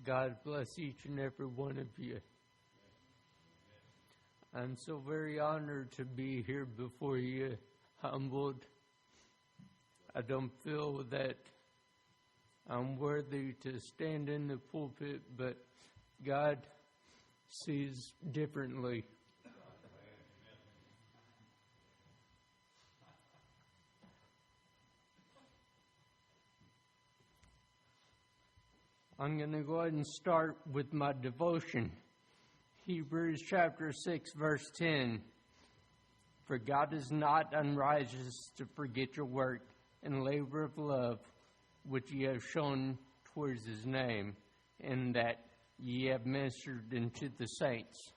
God bless each and every one of you. I'm so very honored to be here before you, humbled. I don't feel that I'm worthy to stand in the pulpit, but God sees differently. I'm going to go ahead and start with my devotion. Hebrews chapter 6, verse 10. For God is not unrighteous to forget your work and labor of love, which ye have shown towards his name, and that ye have ministered unto the saints.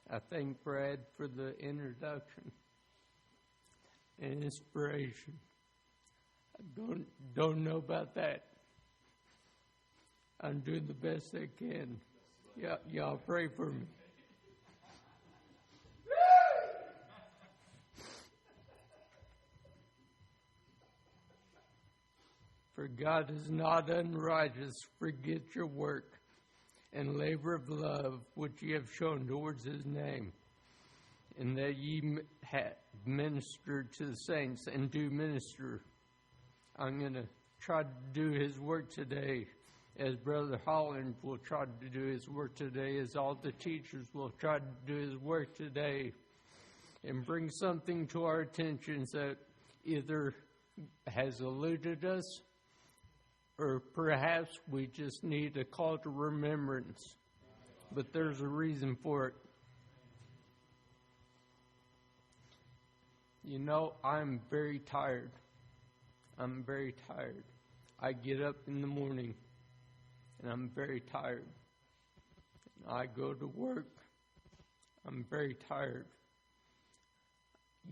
I thank Brad for the introduction and inspiration. I don't know about that. I'm doing the best I can. Y'all pray for me. For God is not unrighteous. Forget your work and labor of love, which ye have shown towards his name, and that ye have ministered to the saints and do minister. I'm going to try to do his work today, as Brother Holland will try to do his work today, as all the teachers will try to do his work today, and bring something to our attention that either has eluded us, or perhaps we just need a call to remembrance. But there's a reason for it. You know, I'm very tired. I'm very tired. I get up in the morning, and I'm very tired. I go to work. I'm very tired.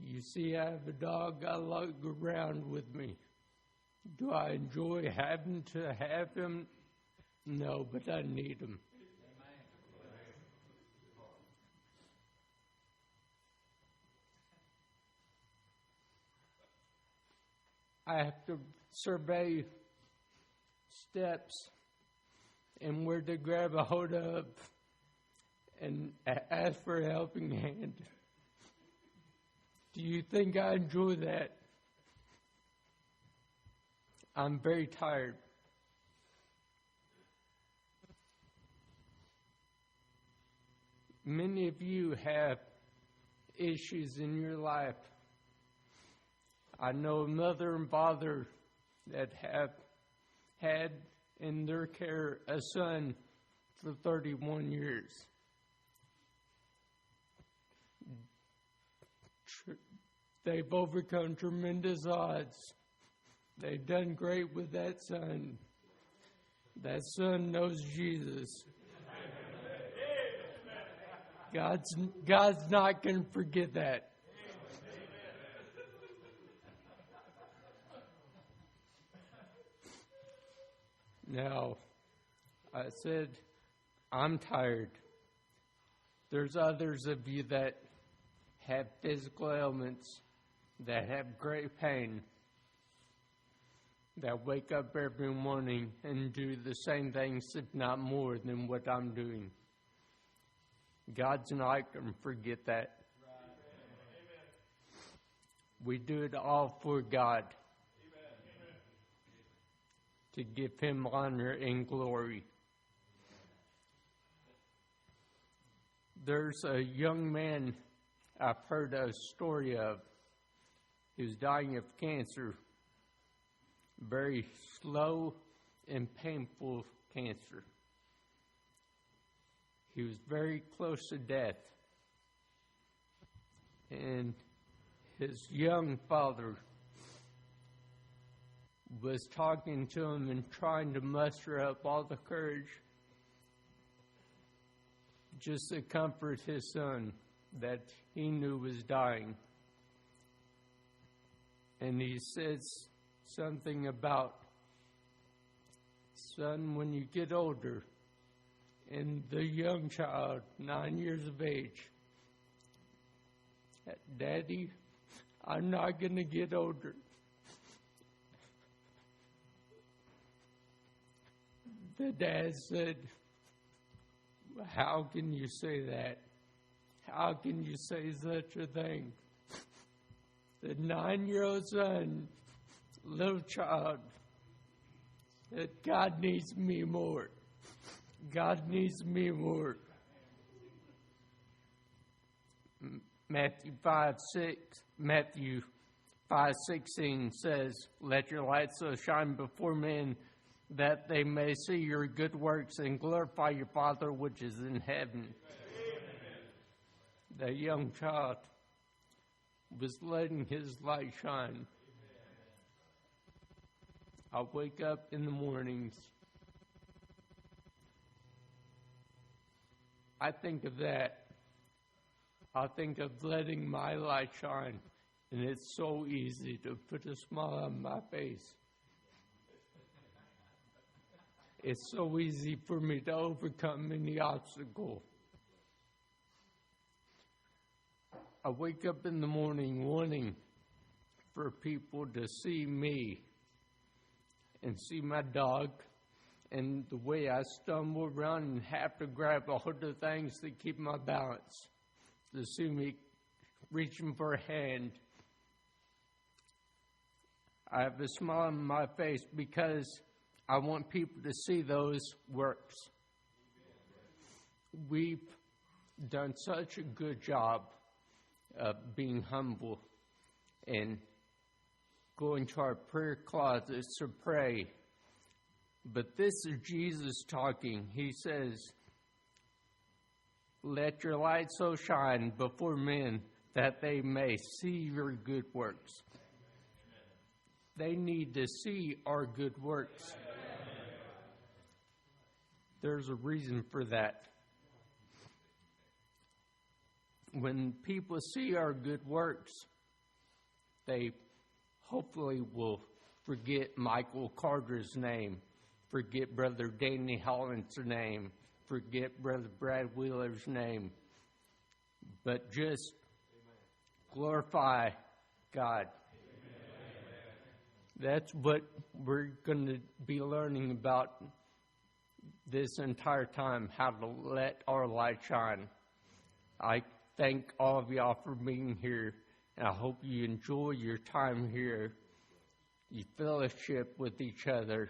You see, I have a dog I lug around with me. Do I enjoy having to have him? No, but I need him. I have to survey steps and where to grab a hold of and ask for a helping hand. Do you think I enjoy that? I'm very tired. Many of you have issues in your life. I know a mother and father that have had in their care a son for 31 years. They've overcome tremendous odds. They've done great with that son. That son knows Jesus. God's not going to forget that. Now, I said, I'm tired. There's others of you that have physical ailments, that have great pain, that wake up every morning and do the same things, if not more, than what I'm doing. God's not going to forget that. We do it all for God, to give him honor and glory. There's a young man I've heard a story of who's dying of cancer. Very slow and painful cancer. He was very close to death. And his young father was talking to him and trying to muster up all the courage just to comfort his son that he knew was dying. And he says something about, son, when you get older, and the young child, 9 years of age, Daddy, I'm not going to get older. The dad said, how can you say that? How can you say such a thing? The 9-year-old son, little child, that God needs me more. God needs me more. Matthew 5:16 says, let your light so shine before men that they may see your good works and glorify your Father which is in heaven. That young child was letting his light shine. I wake up in the mornings. I think of that. I think of letting my light shine, and it's so easy to put a smile on my face. It's so easy for me to overcome any obstacle. I wake up in the morning wanting for people to see me and see my dog and the way I stumble around and have to grab a hold of things to keep my balance, to see me reaching for a hand. I have a smile on my face because I want people to see those works. We've done such a good job of being humble and going to our prayer closets to pray. But this is Jesus talking. He says, let your light so shine before men that they may see your good works. They need to see our good works. There's a reason for that. When people see our good works, they hopefully will forget Michael Carter's name, forget Brother Danny Holland's name, forget Brother Brad Wheeler's name, but just glorify God. That's what we're going to be learning about this entire time, how to let our light shine. I thank all of y'all for being here, and I hope you enjoy your time here. You fellowship with each other.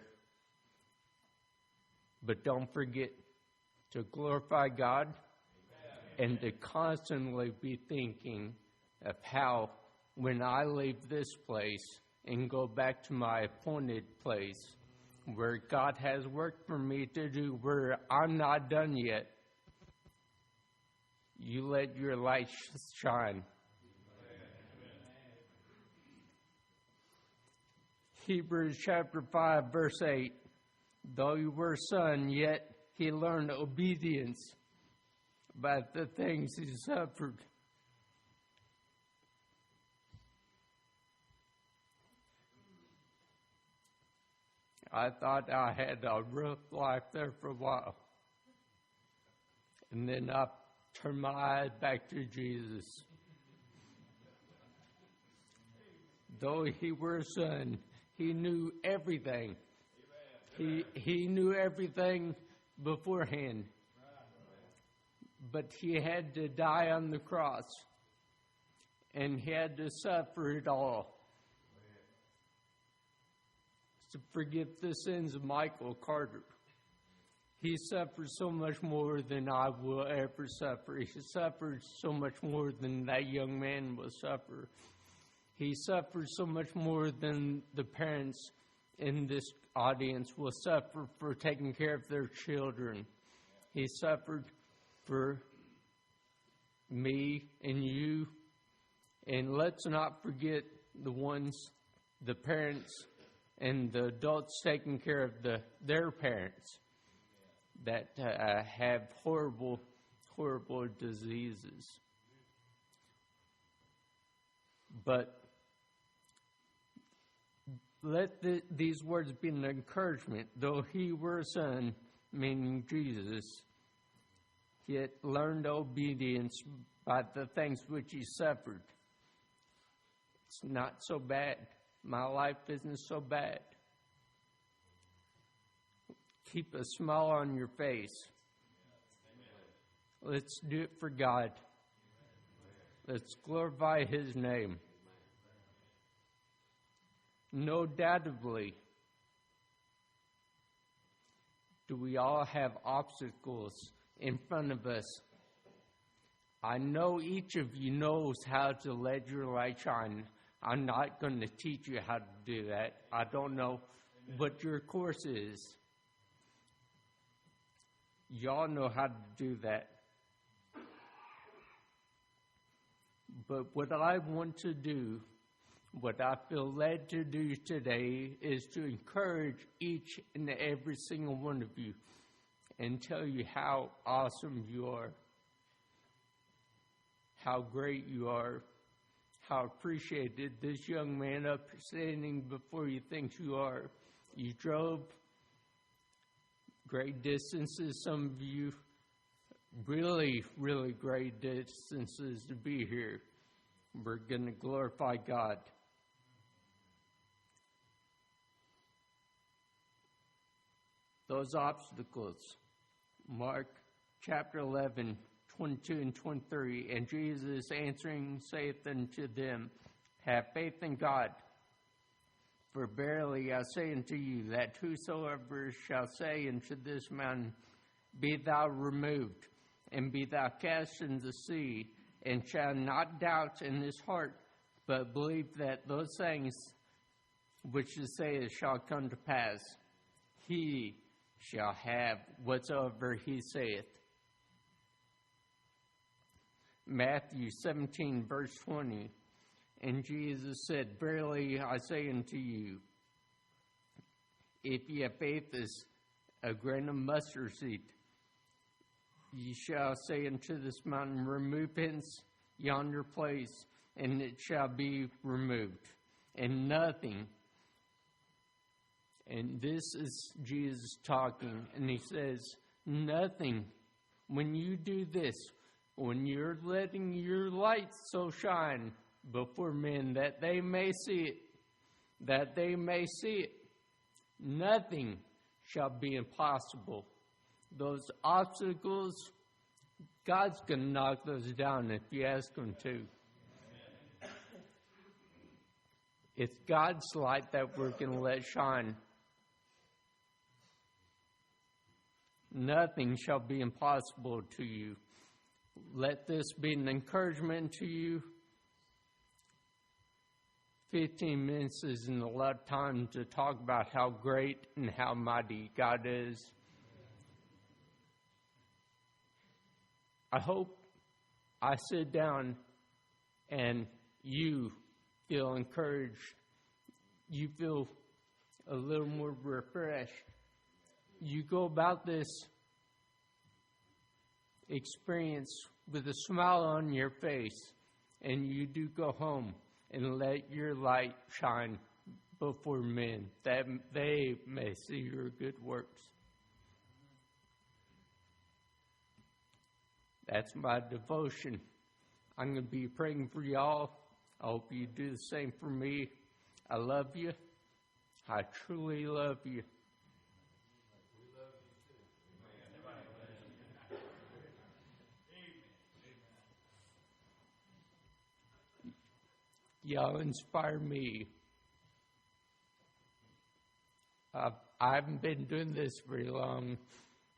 But don't forget to glorify God and to constantly be thinking of how, when I leave this place and go back to my appointed place, where God has work for me to do, where I'm not done yet, you let your light shine. Hebrews chapter 5, verse 8. Though you were a son, yet he learned obedience by the things he suffered. I thought I had a rough life there for a while. And then I turned my eyes back to Jesus. Though he were a son, he knew everything. He knew everything beforehand. But he had to die on the cross. And he had to suffer it all. To forgive the sins of Michael Carter. He suffered so much more than I will ever suffer. He suffered so much more than that young man will suffer. He suffered so much more than the parents in this audience will suffer for taking care of their children. He suffered for me and you. And let's not forget the parents and the adults taking care of their parents that have horrible, horrible diseases. But let these words be an encouragement. Though he were a son, meaning Jesus, yet learned obedience by the things which he suffered. It's not so bad. My life isn't so bad. Keep a smile on your face. Let's do it for God. Let's glorify His name. No doubtably, do we all have obstacles in front of us? I know each of you knows how to let your light shine. I'm not going to teach you how to do that. I don't know what your course is. Y'all know how to do that. But what I want to do, what I feel led to do today, is to encourage each and every single one of you and tell you how awesome you are, how great you are, how appreciated this young man up standing before you thinks you are. You drove great distances, some of you really, really great distances to be here. We're going to glorify God. Those obstacles, Mark chapter 11, 22 and 23, and Jesus answering saith unto them, have faith in God. For verily I say unto you, that whosoever shall say unto this mountain, be thou removed, and be thou cast into the sea, and shall not doubt in his heart, but believe that those things which he saith shall come to pass, he shall have whatsoever he saith. Matthew 17, verse 20, and Jesus said, verily I say unto you, if ye have faith as a grain of mustard seed, ye shall say unto this mountain, remove hence yonder place, and it shall be removed. And nothing, and this is Jesus talking, and he says, nothing, when you do this, when you're letting your light so shine before men that they may see it, nothing shall be impossible. Those obstacles, God's going to knock those down if you ask Him to. It's God's light that we're going to let shine. Nothing shall be impossible to you. Let this be an encouragement to you. 15 minutes isn't a lot of time to talk about how great and how mighty God is. I hope I sit down and you feel encouraged. You feel a little more refreshed. You go about this experience with a smile on your face, and you do go home and let your light shine before men, that they may see your good works. That's my devotion. I'm going to be praying for y'all. I hope you do the same for me. I love you. I truly love you. Y'all inspire me. I haven't been doing this very long,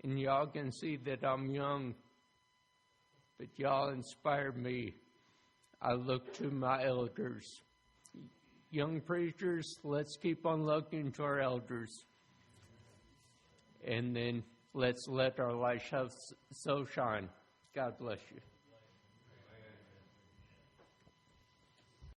and y'all can see that I'm young, but y'all inspire me. I look to my elders. Young preachers, let's keep on looking to our elders, and then let's let our light so shine. God bless you.